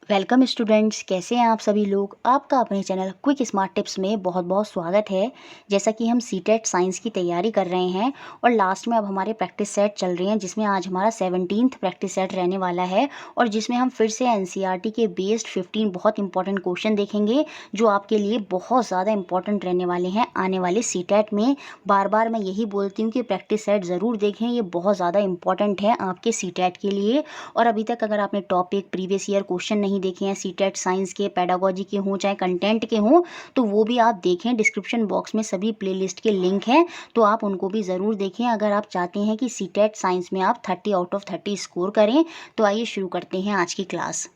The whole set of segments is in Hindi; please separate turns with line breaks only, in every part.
वेलकम स्टूडेंट्स, कैसे हैं आप सभी लोग। आपका अपने चैनल क्विक स्मार्ट टिप्स में बहुत बहुत स्वागत है। जैसा कि हम सीटेट साइंस की तैयारी कर रहे हैं और लास्ट में अब हमारे प्रैक्टिस सेट चल रहे हैं, जिसमें आज हमारा 17th प्रैक्टिस सेट रहने वाला है और जिसमें हम फिर से एनसीईआरटी के बेस्ड 15 बहुत इंपॉर्टेंट क्वेश्चन देखेंगे जो आपके लिए बहुत ज़्यादा इंपॉर्टेंट रहने वाले हैं आने वाले सीटेट में। बार बार मैं यही बोलती हूँ कि प्रैक्टिस सेट ज़रूर देखें, ये बहुत ज़्यादा इंपॉर्टेंट है आपके सीटेट के लिए। और अभी तक अगर आपने टॉपिक प्रीवियस ईयर क्वेश्चन नहीं देखे हैं, सीटेट साइंस के, पेडागोजी के हों चाहे कंटेंट के हों, तो वो भी आप देखें। डिस्क्रिप्शन बॉक्स में सभी प्लेलिस्ट के लिंक हैं, तो आप उनको भी ज़रूर देखें अगर आप चाहते हैं कि सीटेट साइंस में आप 30 आउट ऑफ 30 स्कोर करें। तो आइए शुरू करते हैं आज की क्लास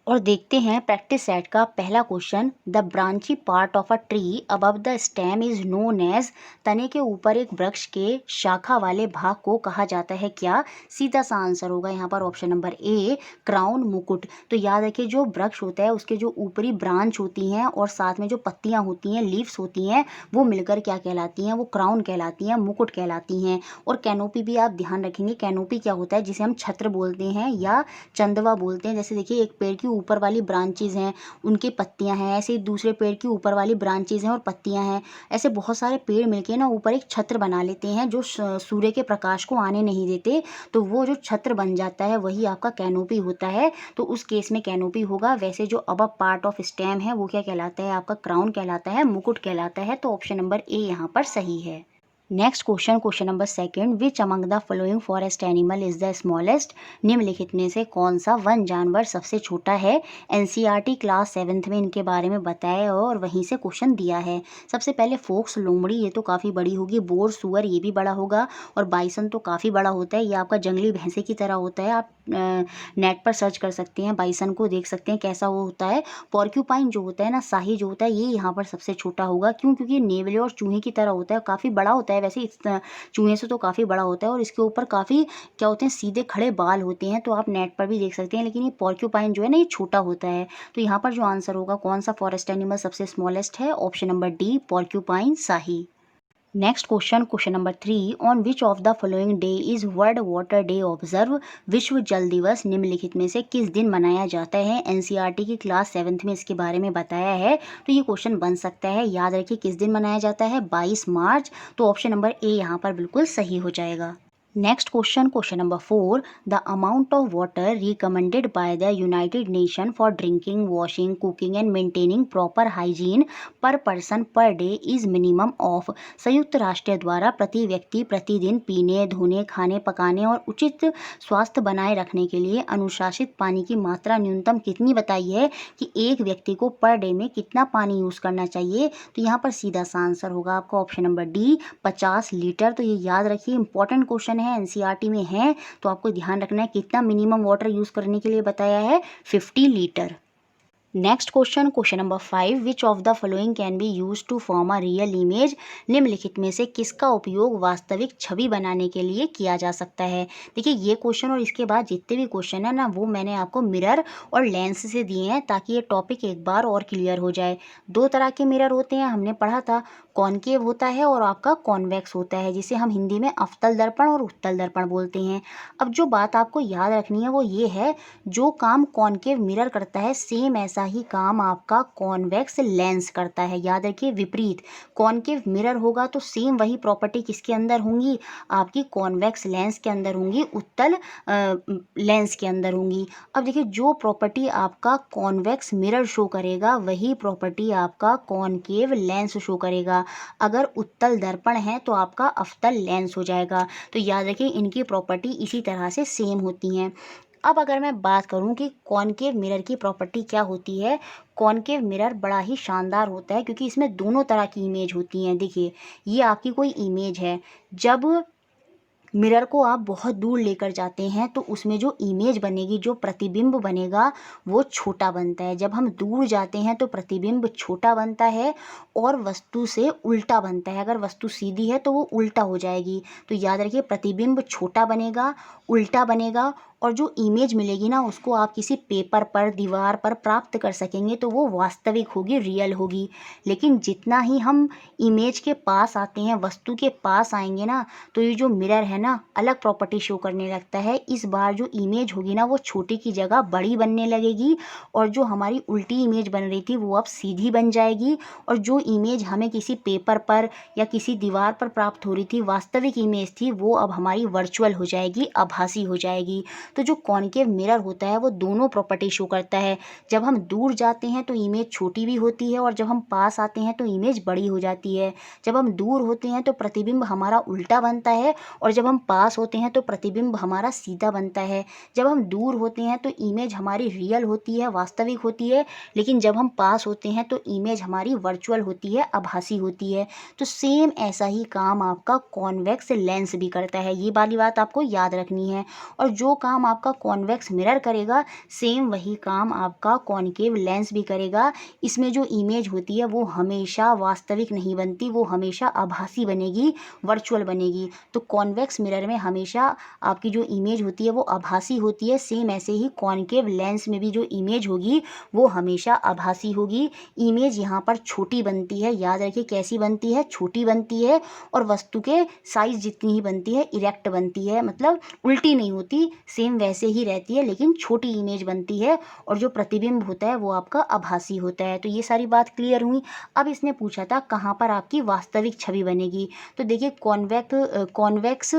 और देखते हैं प्रैक्टिस सेट का पहला question. The branchy part of a tree above the stem is known as. तने के ऊपर एक वृक्ष के शाखा वाले भाग को कहा जाता है क्या। सीधा सा आंसर होगा यहाँ पर ऑप्शन नंबर ए, क्राउन, मुकुट। तो याद रखिए, जो वृक्ष होता है उसके जो ऊपरी ब्रांच होती हैं और साथ में जो पत्तियाँ होती हैं, लीव्स होती हैं, वो मिलकर क्या कहलाती हैं, वो क्राउन कहलाती हैं, मुकुट कहलाती हैं। और कैनोपी भी आप ध्यान रखेंगे, कैनोपी क्या होता है, जिसे हम छत्र बोलते हैं या चंदवा बोलते हैं। जैसे देखिए, एक पेड़ की ऊपर वाली ब्रांचेज हैं, उनकी पत्तियां हैं, ऐसे ही दूसरे पेड़ की ऊपर वाली ब्रांचेज हैं और पत्तियां हैं। ऐसे बहुत सारे पेड़ मिलके ना ऊपर एक छत्र बना लेते हैं जो सूर्य के प्रकाश को आने नहीं देते। तो वो जो छत्र बन जाता है वही आपका कैनोपी होता है। तो उस केस में कैनोपी होगा। वैसे जो अबव पार्ट ऑफ स्टेम है वो क्या कहलाता है, आपका क्राउन कहलाता है, मुकुट कहलाता है। तो ऑप्शन नंबर ए यहाँ पर सही है। Next question, question number second, which among the following forest animal is the smallest. निम्नलिखित में से कौन सा वन जानवर सबसे छोटा है। एनसीईआरटी क्लास 7th में इनके बारे में बताया और वहीं से क्वेश्चन दिया है। सबसे पहले फोक्स लोमड़ी, ये तो काफ़ी बड़ी होगी। बोर सुअर, ये भी बड़ा होगा। और बाइसन तो काफ़ी बड़ा होता है, ये आपका जंगली भैंसे की तरह होता है। आप नेट पर सर्च कर सकते हैं, बाइसन को देख सकते हैं कैसा वो होता है। पॉर्क्यूपाइन जो होता है ना, शाही जो होता है, ये यहाँ पर सबसे छोटा होगा। क्यों? क्योंकि नेवले और चूहे की तरह होता है, काफ़ी बड़ा होता है। वैसे इस चूहे से तो काफ़ी बड़ा होता है और इसके ऊपर काफ़ी क्या होते हैं, सीधे खड़े बाल होते हैं। तो आप नेट पर भी देख सकते हैं। लेकिन ये पॉर्क्यूपाइन जो है ना, ये छोटा होता है। तो यहाँ पर जो आंसर होगा, कौन सा फॉरेस्ट एनिमल सबसे स्मॉलेस्ट है, option number D, porcupine shahi. Next question, question number 3, on which of the following day is world water day observe. विश्व जल दिवस निम्नलिखित में से किस दिन मनाया जाता है। एनसीईआरटी की क्लास 7th में इसके बारे में बताया है। तो ये क्वेश्चन बन सकता है। याद रखिए, किस दिन मनाया जाता है, 22 मार्च। तो ऑप्शन नंबर ए यहाँ पर बिल्कुल सही हो जाएगा। Next question, question number 4, the amount of water recommended by the United Nation for drinking, washing, cooking and maintaining proper hygiene per person per day is minimum of. संयुक्त राष्ट्र द्वारा प्रति व्यक्ति प्रतिदिन पीने, धोने, खाने पकाने और उचित स्वास्थ्य बनाए रखने के लिए अनुशासित पानी की मात्रा न्यूनतम कितनी बताई है, कि एक व्यक्ति को पर डे में कितना पानी यूज़ करना चाहिए। तो यहाँ पर सीधा सा आंसर होगा आपका ऑप्शन नंबर डी, 50 लीटर। तो ये याद रखिए, इंपॉर्टेंट क्वेश्चन है, एनसीईआरटी में है। तो आपको ध्यान रखना है कितना मिनिमम वाटर यूज़ करने के लिए बताया है, 50 litre. Next question, question number 5, which of the following can be use to form a real image. निम्नलिखित में से किसका उपयोग वास्तविक छवि बनाने के लिए किया जा सकता है। देखिए, ये क्वेश्चन और इसके बाद जितने भी क्वेश्चन है ना, वो मैंने आपको मिरर और लेंस से दिए हैं ताकि ये टॉपिक एक बार और क्लियर हो जाए। दो तरह के मिरर होते हैं, हमने पढ़ा था। कॉनकेव होता है और आपका कॉन्वेक्स होता है, जिसे हम हिंदी में अवतल दर्पण और उत्तल दर्पण बोलते हैं। अब जो बात आपको याद रखनी है वो ये है, जो काम कॉनकेव मिरर करता है, सेम ऐसा ही काम आपका कॉन्वेक्स लेंस करता है। याद रखिए, विपरीत। कॉनकेव मिरर होगा तो सेम वही प्रॉपर्टी किसके अंदर होंगी, आपकी कॉन्वेक्स लेंस के अंदर होंगी, उत्तल लेंस के अंदर होंगी। अब देखिए, जो प्रॉपर्टी आपका कॉन्वेक्स मिरर शो करेगा वही प्रॉपर्टी आपका कॉनकेव लेंस शो करेगा। अगर उत्तल दर्पण है तो आपका अवतल लेंस हो जाएगा। तो याद रखिए, इनकी प्रॉपर्टी इसी तरह से सेम होती हैं। अब अगर मैं बात करूं कि कॉनकेव मिरर की प्रॉपर्टी क्या होती है, कॉनकेव मिरर बड़ा ही शानदार होता है क्योंकि इसमें दोनों तरह की इमेज होती हैं। देखिए, ये आपकी कोई इमेज है, जब मिरर को आप बहुत दूर लेकर जाते हैं तो उसमें जो इमेज बनेगी, जो प्रतिबिंब बनेगा, वो छोटा बनता है। जब हम दूर जाते हैं तो प्रतिबिंब छोटा बनता है और वस्तु से उल्टा बनता है। अगर वस्तु सीधी है तो वो उल्टा हो जाएगी। तो याद रखिए, प्रतिबिंब छोटा बनेगा, उल्टा बनेगा और जो इमेज मिलेगी ना उसको आप किसी पेपर पर, दीवार पर प्राप्त कर सकेंगे तो वो वास्तविक होगी, रियल होगी। लेकिन जितना ही हम इमेज के पास आते हैं, वस्तु के पास आएंगे ना, तो ये जो मिरर है ना अलग प्रॉपर्टी शो करने लगता है। इस बार जो इमेज होगी ना वो छोटी की जगह बड़ी बनने लगेगी, और जो हमारी उल्टी इमेज बन रही थी वो अब सीधी बन जाएगी। और जो इमेज हमें किसी पेपर पर या किसी दीवार पर प्राप्त हो रही थी, वास्तविक इमेज थी, वो अब हमारी वर्चुअल हो जाएगी, आभासी हो जाएगी। तो जो कॉनकेव मिरर होता है वो दोनों प्रॉपर्टी शो करता है। जब हम दूर जाते हैं तो इमेज छोटी भी होती है, और जब हम पास आते हैं तो इमेज बड़ी हो जाती है। जब हम दूर होते हैं तो प्रतिबिंब हमारा उल्टा बनता है, और जब हम पास होते हैं तो प्रतिबिंब हमारा सीधा बनता है। जब हम दूर होते हैं तो इमेज हमारी रियल होती है, वास्तविक होती है, लेकिन जब हम पास होते हैं तो इमेज हमारी वर्चुअल होती है, आभासी होती है। तो सेम ऐसा ही काम आपका कॉन्वेक्स लेंस भी करता है, ये वाली बात आपको याद रखनी है। और जो काम आपका कॉन्वेक्स मिरर करेगा, सेम वही काम आपका कॉनकेव लेंस भी करेगा। इसमें जो इमेज होती है वो हमेशा वास्तविक नहीं बनती, वो हमेशा आभासी बनेगी, वर्चुअल बनेगी। तो कॉन्वेक्स मिरर में हमेशा आपकी जो इमेज होती है वो आभासी होती है। सेम ऐसे ही कॉनकेव लेंस में भी जो इमेज होगी वो हमेशा आभासी होगी। इमेज यहाँ पर छोटी बनती है, याद रखिए कैसी बनती है, छोटी बनती है, और वस्तु के साइज जितनी ही बनती है, इरेक्ट बनती है, मतलब उल्टी नहीं होती, सेम वैसे ही रहती है, लेकिन छोटी इमेज बनती है। और जो प्रतिबिंब होता है वो आपका आभासी होता है। तो ये सारी बात क्लियर हुई। अब इसने पूछा था कहाँ पर आपकी वास्तविक छवि बनेगी। तो देखिए कॉन्वेक्स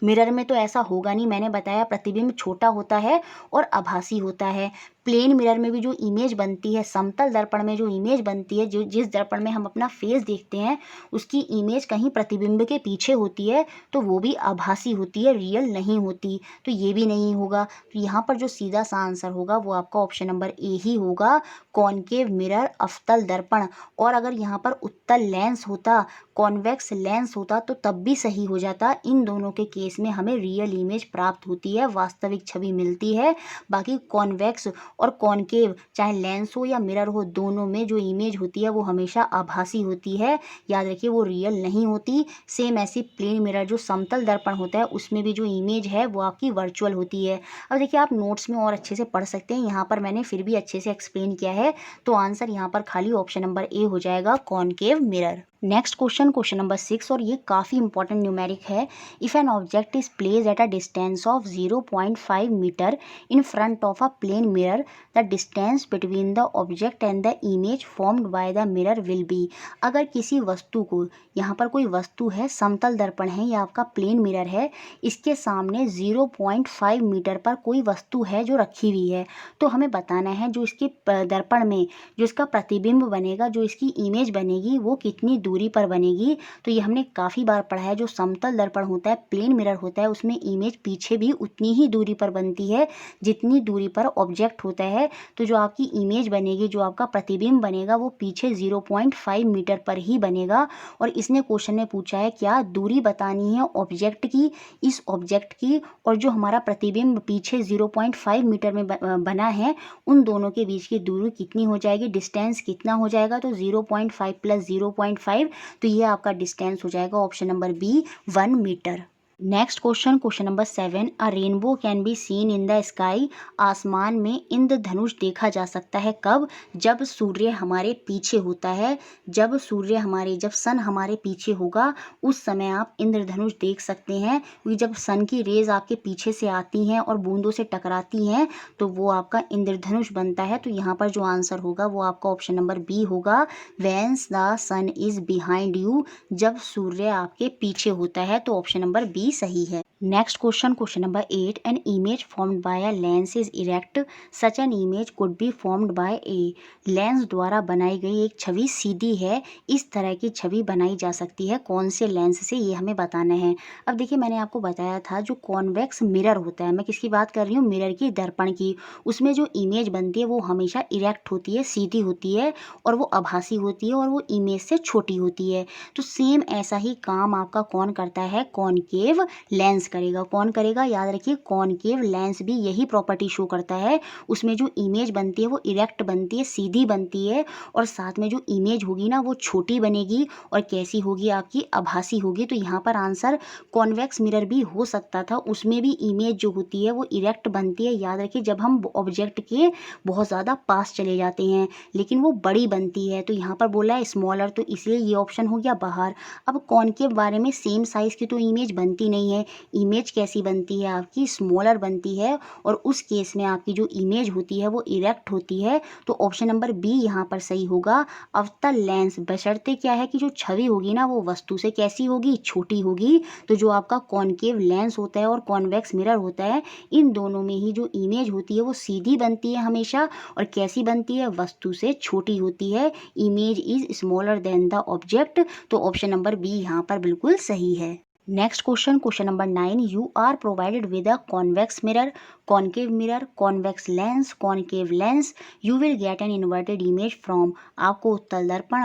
मिरर में तो ऐसा होगा नहीं, मैंने बताया प्रतिबिंब छोटा होता है और आभासी होता है। प्लेन मिरर में भी जो इमेज बनती है, समतल दर्पण में जो इमेज बनती है, जो जिस दर्पण में हम अपना फेस देखते हैं उसकी इमेज कहीं प्रतिबिंब के पीछे होती है, तो वो भी आभासी होती है, रियल नहीं होती। तो ये भी नहीं होगा। तो यहाँ पर जो सीधा सा आंसर होगा वो आपका ऑप्शन नंबर ए ही होगा, कॉनकेव मिरर, अवतल दर्पण। और अगर यहाँ पर उत्तल लेंस होता, कॉन्वेक्स लेंस होता, तो तब भी सही हो जाता। इन दोनों के केस में हमें रियल इमेज प्राप्त होती है, वास्तविक छवि मिलती है। बाकी कॉन्वेक्स और कॉनकेव, चाहे लेंस हो या मिरर हो, दोनों में जो इमेज होती है वो हमेशा आभासी होती है, याद रखिए वो रियल नहीं होती। सेम ऐसी प्लेन मिरर जो समतल दर्पण होता है उसमें भी जो इमेज है वो आपकी वर्चुअल होती है। अब देखिए आप नोट्स में और अच्छे से पढ़ सकते हैं, यहाँ पर मैंने फिर भी अच्छे से एक्सप्लेन किया है। तो आंसर यहाँ पर खाली ऑप्शन नंबर ए हो जाएगा, concave mirror. Next question number 6, और ये काफ़ी इंपॉर्टेंट न्यूमेरिक है। If an object is place at a distance of 0.5 metre in front of a plane mirror, the distance between the object and the image formed by the mirror will be. अगर किसी वस्तु को, यहाँ पर कोई वस्तु है, समतल दर्पण है या आपका प्लेन मिरर है, इसके सामने 0.5 मीटर पर कोई वस्तु है जो रखी हुई है, तो हमें बताना है जो इसके दर्पण में जो इसका प्रतिबिंब बनेगा, जो इसकी इमेज बनेगी, वो कितनी दूरी पर बनेगी। तो ये हमने काफ़ी बार पढ़ा है, जो समतल दर्पण होता है, प्लेन मिरर होता है, उसमें इमेज पीछे भी उतनी ही दूरी पर बनती है जितनी दूरी पर ऑब्जेक्ट होता है। तो जो आपकी इमेज बनेगी, जो आपका प्रतिबिंब बनेगा, वो पीछे 0.5 मीटर पर ही बनेगा। और इसने क्वेश्चन में पूछा है क्या दूरी बतानी है ऑब्जेक्ट की, इस ऑब्जेक्ट की, और जो हमारा प्रतिबिंब पीछे 0.5 मीटर में बना है, उन दोनों के बीच की दूरी कितनी हो जाएगी, डिस्टेंस कितना हो जाएगा। तो 0.5 प्लस 0.5, तो ये आपका डिस्टेंस हो जाएगा option number B, 1 metre. Next question number 7, a rainbow can be seen in the sky. आसमान में इंद्रधनुष देखा जा सकता है कब, जब सूर्य हमारे पीछे होता है। जब सन हमारे पीछे होगा उस समय आप इंद्रधनुष देख सकते हैं, क्योंकि जब सन की रेज आपके पीछे से आती हैं और बूंदों से टकराती हैं तो वो आपका इंद्रधनुष बनता है। तो यहाँ पर जो आंसर होगा वो आपका ऑप्शन नंबर बी होगा, whence the sun is behind you, जब सूर्य आपके पीछे होता है। तो ऑप्शन नंबर बी सही है। Next question number 8, an image formed by a lens is erect, such an image could be formed bye A. Lens द्वारा बनाई गई एक छवि सीधी है, इस तरह की छवि बनाई जा सकती है कौन से लेंस से, ये हमें बताना है। अब देखिए मैंने आपको बताया था जो कॉन्वेक्स मिरर होता है, मैं किसकी बात कर रही हूँ, मिरर की, दर्पण की, उसमें जो इमेज बनती है वो हमेशा इरेक्ट होती है, सीधी होती है, और वो आभासी होती है, और वो इमेज से छोटी होती है। तो सेम ऐसा ही काम आपका कौन करता है, कॉनकेव लेंस करेगा। कौन करेगा? याद रखिए कॉनकेव लेंस भी यही प्रॉपर्टी शो करता है। उसमें जो इमेज बनती है वो इरेक्ट बनती है, सीधी बनती है, और साथ में जो इमेज होगी ना वो छोटी बनेगी और कैसी होगी? आपकी आभासी होगी। तो यहाँ पर आंसर कॉन्वेक्स मिरर भी हो सकता था, उसमें भी इमेज जो होती है वो इरेक्ट बनती है। याद रखिए जब हम ऑब्जेक्ट के बहुत ज़्यादा पास चले जाते हैं, लेकिन वो बड़ी बनती है। तो यहाँ पर बोला है स्मॉलर, तो इसलिए ये ऑप्शन हो गया बाहर। अब कॉनकेव बारे में सेम साइज़ की तो इमेज बनती नहीं है। इमेज कैसी बनती है? आपकी स्मॉलर बनती है, और उस केस में आपकी जो इमेज होती है वो इरेक्ट होती है। तो ऑप्शन नंबर बी यहाँ पर सही होगा। अवतल लेंस, बशर्ते क्या है कि जो छवि होगी ना वो वस्तु से कैसी होगी? छोटी होगी। तो जो आपका कॉनकेव लेंस होता है और कॉन्वेक्स मिरर होता है, इन दोनों में ही जो इमेज होती है वो सीधी बनती है हमेशा, और कैसी बनती है? वस्तु से छोटी होती है। Image is smaller than the object. तो ऑप्शन नंबर बी यहाँ पर बिल्कुल सही है। Next question, question number 9, you are provided with a convex mirror, concave mirror, convex lens, concave lens, you will get an inverted image from. आपको उत्तल दर्पण,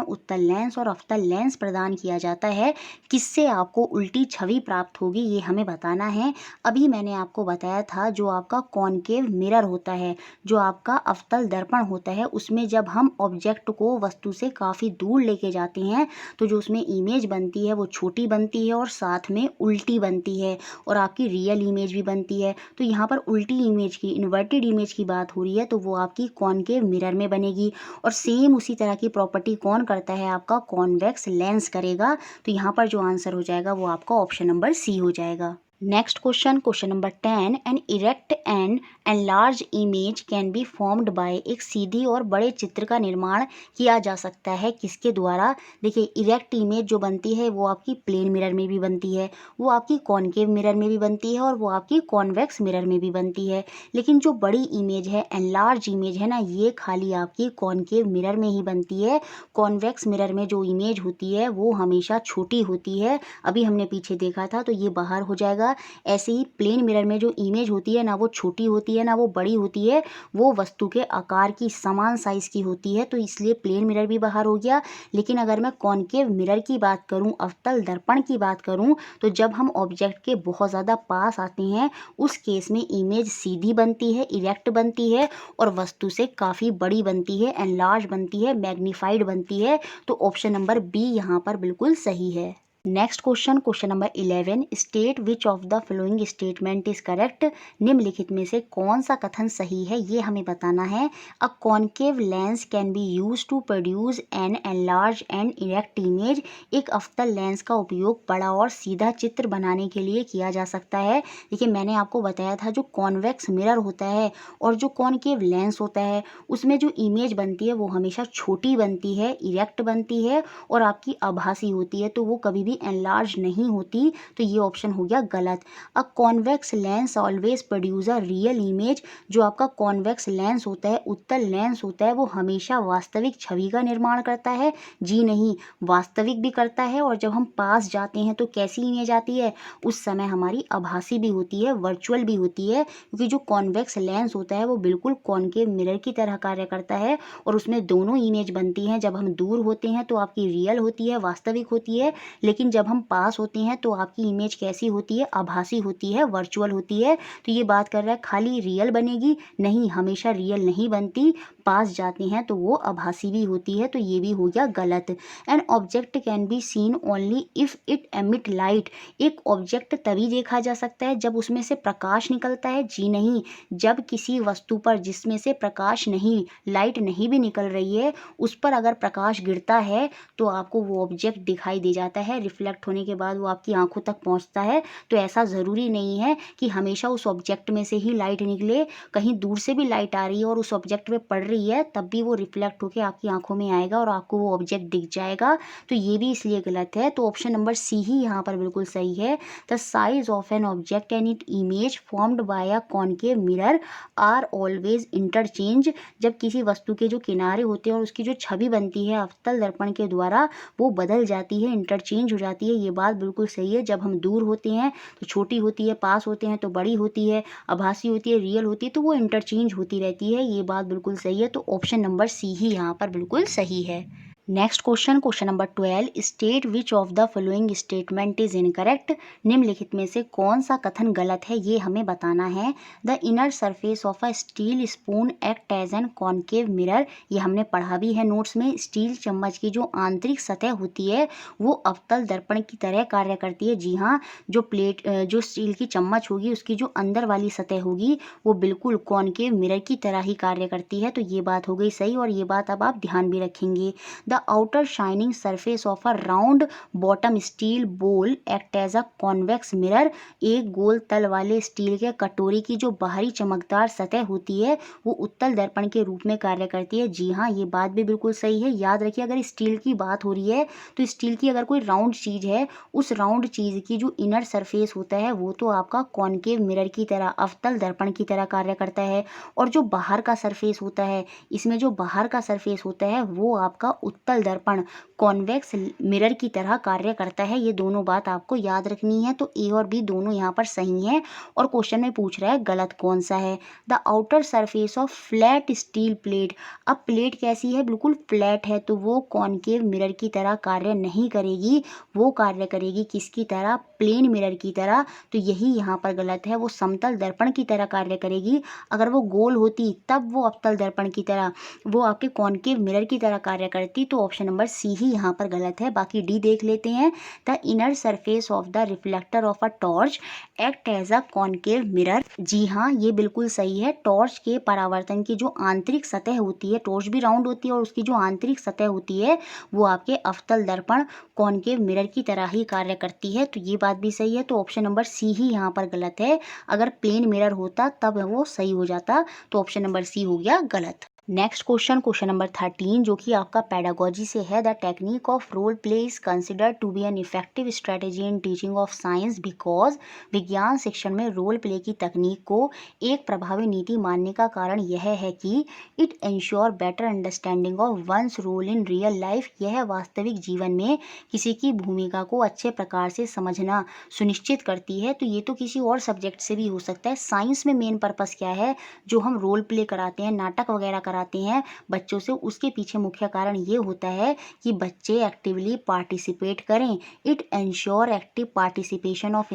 उत्तल लेंस और अवतल लेंस प्रदान किया जाता है। किससे आपको उल्टी छवि प्राप्त होगी ये हमें बताना है। अभी मैंने आपको बताया था जो आपका कॉनकेव मिरर होता है, जो आपका अवतल दर्पण होता है, उसमें जब हम ऑब्जेक्ट को वस्तु से काफ़ी दूर लेके जाते हैं तो जो उसमें इमेज बनती है वो छोटी बनती है और साथ में उल्टी बनती है, और आपकी रियल इमेज भी बनती है। तो यहाँ पर उल्टी इमेज की, इन्वर्टेड इमेज की बात हो रही है, तो वो आपकी कॉनकेव मिरर में बनेगी। और सेम उसी तरह की प्रॉपर्टी कौन करता है? आपका कॉन्वेक्स लेंस करेगा। तो यहाँ पर जो आंसर हो जाएगा वो आपका ऑप्शन नंबर सी हो जाएगा। Next question, question number 10, an erect and enlarge image can be formed by. एक सीधी और बड़े चित्र का निर्माण किया जा सकता है किसके द्वारा? देखिए इरेक्ट इमेज जो बनती है वो आपकी प्लेन मिरर में भी बनती है, वो आपकी कॉनकेव मिरर में भी बनती है, और वो आपकी कॉन्वेक्स मिरर में भी बनती है। लेकिन जो बड़ी इमेज है, एनलार्ज इमेज है ना, ये खाली आपकी कॉनकेव मिरर में ही बनती है। कॉन्वेक्स मिरर में जो इमेज होती है वो हमेशा छोटी होती है। अभी हमने पीछे देखा था, तो ये बाहर हो जाएगा। ऐसे ही प्लेन मिरर में जो इमेज होती है ना वो छोटी होती है ना वो बड़ी होती है, वो वस्तु के आकार की समान साइज की होती है। तो इसलिए प्लेन मिरर भी बाहर हो गया। लेकिन अगर मैं कॉनकेव मिरर की बात करूं, अवतल दर्पण की बात करूं, तो जब हम ऑब्जेक्ट के बहुत ज़्यादा पास आते हैं उस केस में इमेज सीधी बनती है, इरेक्ट बनती है, और वस्तु से काफ़ी बड़ी बनती है, एनलार्ज बनती है, मैग्नीफाइड बनती है। तो ऑप्शन नंबर बी यहाँ पर बिल्कुल सही है। Next question, question number 11, state which of the following statement is correct. निम्नलिखित में से कौन सा कथन सही है ये हमें बताना है। A concave lens can be use to produce an enlarge and erect image. एक अवतल लेंस का उपयोग बड़ा और सीधा चित्र बनाने के लिए किया जा सकता है। देखिए मैंने आपको बताया था जो कॉन्वेक्स मिरर होता है और जो कॉनकेव लेंस होता है उसमें जो इमेज बनती है वो हमेशा छोटी बनती है, इरेक्ट बनती है, और आपकी आभासी होती है, तो वो कभी भी एनलार्ज नहीं होती। तो ये ऑप्शन हो गया गलत। A convex lens always produce a real image. जो आपका कॉन्वेक्स लेंस होता है, उत्तल लेंस होता है, वो हमेशा वास्तविक छवि का निर्माण करता है। जी नहीं, वास्तविक भी करता है, और जब हम पास जाते हैं तो कैसी इमेज आती है? उस समय हमारी आभासी भी होती है, वर्चुअल भी होती है, क्योंकि जो कॉन्वेक्स लेंस होता है वो बिल्कुल कॉनकेव मिरर की तरह कार्य करता है, और उसमें दोनों इमेज बनती हैं। जब हम दूर होते हैं तो आपकी रियल होती है, वास्तविक होती है, लेकिन जब हम पास होते हैं तो आपकी इमेज कैसी होती है? आभासी होती है, वर्चुअल होती है। तो ये बात कर रहा है खाली रियल बनेगी, नहीं, हमेशा रियल नहीं बनती। पास जाते हैं तो वो आभासी भी होती है। तो ये भी हो गया गलत। An object can be seen only if it emit light. एक ऑब्जेक्ट तभी देखा जा सकता है जब उसमें से प्रकाश निकलता है। जी नहीं, जब किसी वस्तु पर जिसमें से प्रकाश नहीं, लाइट नहीं भी निकल रही है, उस पर अगर प्रकाश गिरता है तो आपको वो ऑब्जेक्ट दिखाई दे जाता है। रिफ्लेक्ट होने के बाद वो आपकी आंखों तक पहुंचता है। तो ऐसा ज़रूरी नहीं है कि हमेशा उस ऑब्जेक्ट में से ही लाइट निकले। कहीं दूर से भी लाइट आ रही है और उस ऑब्जेक्ट पे पड़ रही है, तब भी वो रिफ्लेक्ट होकर आपकी आंखों में आएगा और आपको वो ऑब्जेक्ट दिख जाएगा। तो ये भी इसलिए गलत है। तो ऑप्शन नंबर सी ही यहाँ पर बिल्कुल सही है। The size of an object and it image formed by a concave mirror are always interchange. जब किसी वस्तु के जो किनारे होते हैं और उसकी जो छवि बनती है अवतल दर्पण के द्वारा, वो बदल जाती है, इंटरचेंज हो जाती है। ये बात बिल्कुल सही है। जब हम दूर होते हैं तो छोटी होती है, पास होते हैं तो बड़ी होती है, आभासी होती है, रियल होती है, तो वो इंटरचेंज होती रहती है। ये बात बिल्कुल सही है। तो ऑप्शन नंबर सी ही यहाँ पर बिल्कुल सही है। Next question number 12, state which of the following statement is incorrect. निम्नलिखित में से कौन सा कथन गलत है ये हमें बताना है। The inner surface of a steel spoon act as an concave mirror, ये हमने पढ़ा भी है नोट्स में। स्टील चम्मच की जो आंतरिक सतह होती है वो अवतल दर्पण की तरह कार्य करती है। जी हाँ, जो स्टील की चम्मच होगी उसकी जो अंदर वाली सतह होगी वो बिल्कुल कॉनकेव मिरर की तरह ही कार्य करती है। तो ये बात हो गई सही, और ये बात अब आप ध्यान भी रखेंगे। The outer shining surface of a round bottom steel bowl act as a convex mirror। एक गोल तल वाले स्टील के कटोरी की जो बाहरी चमकदार सतह होती है वो उत्तल दर्पण के रूप में कार्य करती है। जी हाँ, ये बात भी बिल्कुल सही है। याद रखिए, अगर स्टील की बात हो रही है तो स्टील की अगर कोई राउंड चीज़ है, उस राउंड चीज़ की जो इनर सरफेस होता है वो तो आपका कॉनकेव मिरर की तरह, अवतल दर्पण की तरह कार्य करता है। और जो बाहर का सरफेस होता है, इसमें जो बाहर का सरफेस होता है वो आपका उत्तल दर्पण, कॉन्वेक्स मिरर की तरह कार्य करता है। ये दोनों बात आपको याद रखनी है। तो ए और बी दोनों यहाँ पर सही हैं। और क्वेश्चन में पूछ रहा है गलत कौन सा है। The outer surface of flat steel plate. अब प्लेट कैसी है, बिल्कुल फ्लैट है, तो वो कॉनकेव मिरर की तरह कार्य नहीं करेगी, वो कार्य करेगी किसकी तरह, प्लेन मिरर की तरह। तो यही यहाँ पर गलत है, वो समतल दर्पण की तरह कार्य करेगी। अगर वो गोल होती तब वो अवतल दर्पण की तरह, वो आपके कॉनकेव मिरर की तरह कार्य करती। तो ऑप्शन नंबर सी ही यहाँ पर गलत है। बाकी डी देख लेते हैं। The inner surface of the reflector of a torch act as a concave mirror. जी हाँ, ये बिल्कुल सही है। टॉर्च के परावर्तन की जो आंतरिक सतह होती है, टॉर्च भी राउंड होती है और उसकी जो आंतरिक सतह होती है वो आपके अवतल दर्पण, कॉनकेव मिरर की तरह ही कार्य करती है। तो ये बात भी सही है। तो ऑप्शन नंबर सी ही यहाँ पर गलत है। अगर प्लेन मिरर होता तब वो सही हो जाता। तो ऑप्शन नंबर सी हो गया गलत। नेक्स्ट क्वेश्चन नंबर 13, जो कि आपका पेडागोजी से है। The technique of role play is considered to be an effective strategy in teaching of science because. विज्ञान शिक्षण में रोल प्ले की तकनीक को एक प्रभावी नीति मानने का कारण यह है कि it ensure better understanding of one's role in real life. यह वास्तविक जीवन में किसी की भूमिका को अच्छे प्रकार से समझना सुनिश्चित करती है। तो ये तो किसी और सब्जेक्ट से भी हो सकता है। साइंस में मेन पर्पस क्या है, जो हम रोल प्ले कराते हैं, नाटक वगैरह कराते हैं बच्चों से, उसके पीछे मुख्य कारण ये होता है कि बच्चे एक्टिवली पार्टिसिपेट करें। It ensure active participation of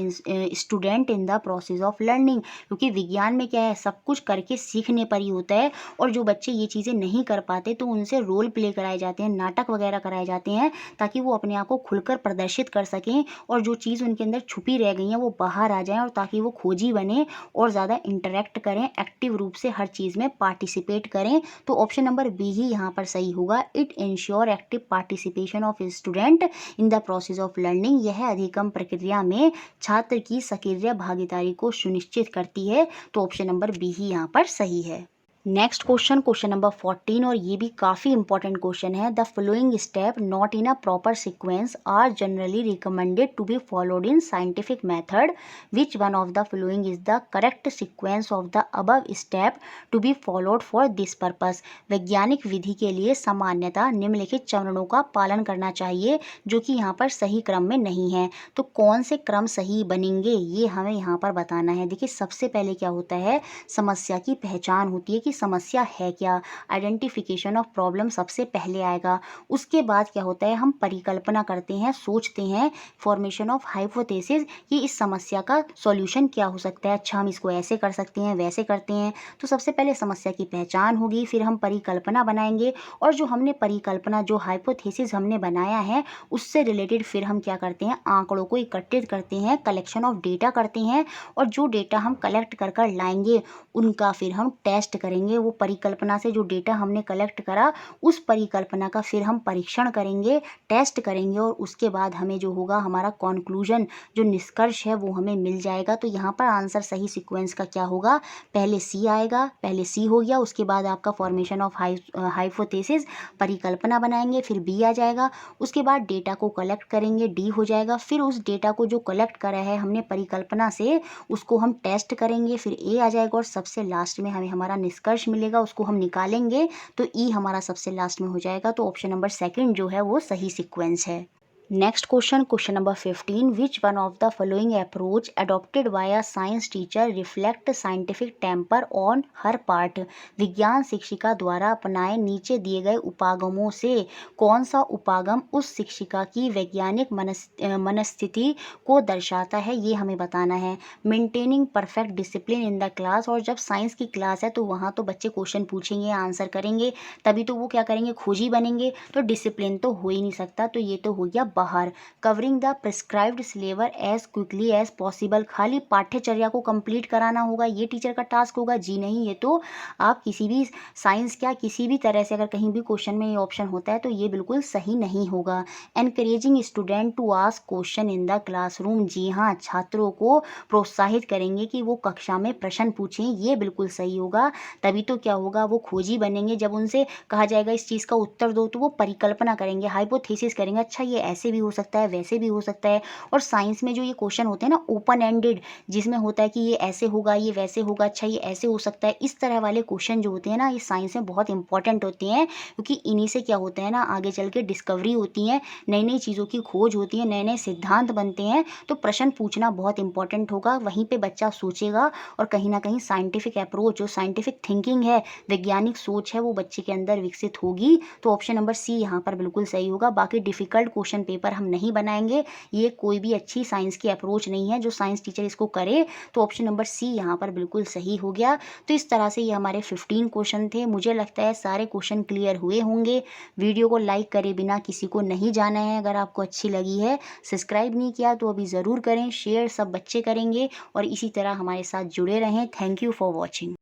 student in the process of learning. क्योंकि विज्ञान में क्या है, सब कुछ करके सीखने पर ही होता है। और जो बच्चे ये चीज़ें नहीं कर पाते तो उनसे रोल प्ले कराए जाते हैं, नाटक वगैरह कराए जाते हैं, ताकि वो अपने आप को खुलकर प्रदर्शित कर सकें और जो चीज़ उनके अंदर छुपी रह गई है वो बाहर आ जाएं, और ताकि वो खोजी बने और ज़्यादा इंटरेक्ट करें, एक्टिव रूप से हर चीज़ में पार्टिसिपेट करें। तो ऑप्शन नंबर बी ही यहाँ पर सही होगा। It ensure active participation of student in the process of learning. यह अधिगम प्रक्रिया में छात्र की सक्रिय भागीदारी को सुनिश्चित करती है। तो ऑप्शन नंबर बी ही यहाँ पर सही है। नेक्स्ट क्वेश्चन नंबर 14, और ये भी काफ़ी इंपॉर्टेंट क्वेश्चन है। The following step not in a proper sequence are generally recommended to be followed in scientific method. Which one of the following is the correct sequence of the above step to be followed for this purpose. वैज्ञानिक विधि के लिए सामान्यतः निम्नलिखित चरणों का पालन करना चाहिए, जो कि यहाँ पर सही क्रम में नहीं है। तो कौन से क्रम सही बनेंगे ये हमें यहाँ पर बताना है। देखिए, सबसे पहले क्या होता है, समस्या की पहचान होती है कि समस्या है क्या। आइडेंटिफिकेशन ऑफ प्रॉब्लम सबसे पहले आएगा। उसके बाद क्या होता है, हम परिकल्पना करते हैं, सोचते हैं, फॉर्मेशन ऑफ हाइपोथेसिस, कि इस समस्या का सॉल्यूशन क्या हो सकता है। अच्छा, हम इसको ऐसे कर सकते हैं, वैसे करते हैं। तो सबसे पहले समस्या की पहचान होगी, फिर हम परिकल्पना बनाएंगे, और जो हमने परिकल्पना, जो हाइपोथेसिस हमने बनाया है, उससे रिलेटेड फिर हम क्या करते हैं, आंकड़ों को एकत्रित करते हैं, कलेक्शन ऑफ डेटा करते हैं, और जो डेटा हम कलेक्ट कर कर लाएंगे उनका फिर हम टेस्ट करेंगे। वो परिकल्पना से जो डेटा हमने कलेक्ट करा, उस परिकल्पना का फिर हम परीक्षण करेंगे, टेस्ट करेंगे, और उसके बाद हमें जो होगा, हमारा कॉन्क्लूजन, जो निष्कर्ष है, वो हमें मिल जाएगा। तो यहाँ पर आंसर सही सीक्वेंस का क्या होगा, पहले सी आएगा, पहले सी हो गया, उसके बाद आपका फॉर्मेशन ऑफ हाइपोथेसिस, परिकल्पना बनाएंगे, फिर बी आ जाएगा, उसके बाद डेटा को कलेक्ट करेंगे, डी हो जाएगा, फिर उस डेटा को जो कलेक्ट करा है हमने परिकल्पना से, उसको हम टेस्ट करेंगे, फिर ए आ जाएगा, और सबसे लास्ट में हमें हमारा निष्कर्ष मिलेगा, उसको हम निकालेंगे, तो ई हमारा सबसे लास्ट में हो जाएगा। तो ऑप्शन नंबर सेकंड जो है वो सही सीक्वेंस है। Next question number 15, which one of the following approach adopted by a science teacher reflect scientific temper on her part. विज्ञान शिक्षिका द्वारा अपनाए नीचे दिए गए उपागमों से कौन सा उपागम उस शिक्षिका की वैज्ञानिक मनस्थिति को दर्शाता है, ये हमें बताना है। Maintaining perfect discipline in the class, और जब साइंस की क्लास है तो वहाँ तो बच्चे क्वेश्चन पूछेंगे, आंसर करेंगे, तभी तो वो क्या करेंगे, खोजी बनेंगे, तो डिसिप्लिन तो हो ही नहीं सकता, तो ये तो हो गया बाहर। Covering the prescribed syllabus as quickly as possible, खाली पाठ्यचर्या को कंप्लीट कराना होगा, ये टीचर का टास्क होगा? जी नहीं, ये तो आप किसी भी साइंस क्या किसी भी तरह से अगर कहीं भी क्वेश्चन में ये ऑप्शन होता है तो ये बिल्कुल सही नहीं होगा। Encouraging student to ask question in the classroom, जी हाँ, छात्रों को प्रोत्साहित करेंगे कि वो कक्षा में प्रश्न पूछें, ये बिल्कुल सही होगा। तभी तो क्या होगा, वो खोजी बनेंगे। जब उनसे कहा जाएगा इस चीज़ का उत्तर दो तो वो परिकल्पना करेंगे, हाइपोथेसिस करेंगे, अच्छा ये ऐसे भी हो सकता है, वैसे भी हो सकता है। और साइंस में जो ये क्वेश्चन होते हैं ना ओपन एंडेड, जिसमें होता है कि ये ऐसे होगा, ये वैसे होगा, अच्छा ये ऐसे हो सकता है, इस तरह वाले क्वेश्चन जो होते हैं ना ये साइंस में बहुत इंपॉर्टेंट होते हैं, क्योंकि इन्हीं से क्या होता है ना आगे चल के डिस्कवरी होती है, नई नई चीज़ों की खोज होती है, नए नए सिद्धांत बनते हैं। तो प्रश्न पूछना बहुत इंपॉर्टेंट होगा, वहीं पे बच्चा सोचेगा और कहीं ना कहीं साइंटिफिक अप्रोच, जो साइंटिफिक थिंकिंग है, वैज्ञानिक सोच है, वो बच्चे के अंदर विकसित होगी। तो ऑप्शन नंबर सी यहाँ पर बिल्कुल सही होगा। बाकी डिफ़िकल्ट क्वेश्चन पेपर हम नहीं बनाएंगे, ये कोई भी अच्छी साइंस की अप्रोच नहीं है जो साइंस टीचर इसको करे। तो ऑप्शन नंबर सी यहाँ पर बिल्कुल सही हो गया। तो इस तरह से ये हमारे 15 क्वेश्चन थे। मुझे लगता है सारे क्वेश्चन क्लियर हुए होंगे। वीडियो को लाइक करे बिना किसी को नहीं जाना है। अगर आपको अच्छी लगी है, सब्सक्राइब नहीं किया तो अभी ज़रूर करें, शेयर सब बच्चे करेंगे और इसी तरह हमारे साथ जुड़े रहें। Thank you for watching.